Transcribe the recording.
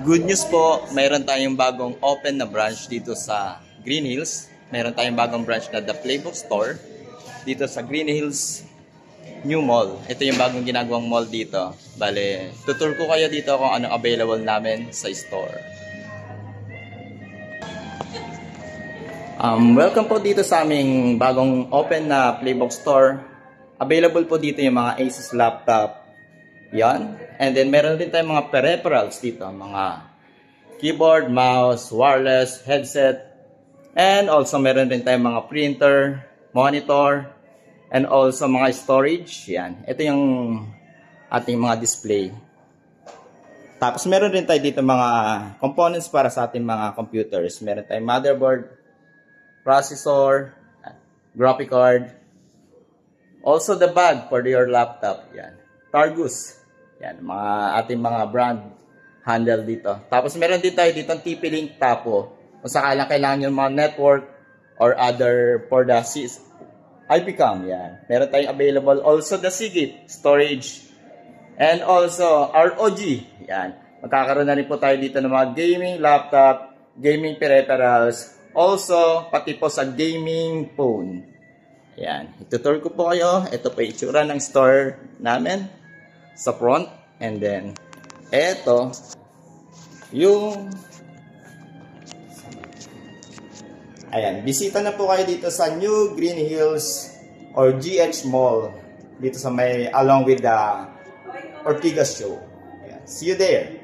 Good news po, mayroon tayong bagong open na branch dito sa Green Hills. Mayroon tayong bagong branch na The Playbook Store dito sa Green Hills New Mall. Ito yung bagong ginagawang mall dito. Bale, tutur ko kayo dito kung anong available namin sa store. Welcome po dito sa aming bagong open na Playbook Store. Available po dito yung mga Asus laptop. Yan. And then meron din tayong mga peripherals dito, mga keyboard, mouse, wireless, headset, and also meron din tayong mga printer, monitor, and also mga storage. Yan. Ito yung ating mga display. Tapos meron din tayo dito mga components para sa ating mga computers. Meron tayong motherboard, processor, graphic card, also the bag for your laptop. Yan. Targus. Yan, ating mga brand handle dito. Tapos meron din tayo dito ang TP-Link Tapo. Kung sakalang kailangan nyo mga network or other for the IP cam. Yan. Meron tayong available also the Seagate storage. And also ROG. Yan. Magkakaroon na rin po tayo dito ng mga gaming laptop, gaming peripherals, also pati po sa gaming phone. Yan. Itutur ko po kayo. Ito po yung itsura ng store namin sa front. And then, ito yung ayan. Bisita na po kayo dito sa New Green Hills or GH Mall. Dito sa may, along with the Ortigas Show. Ayan. See you there.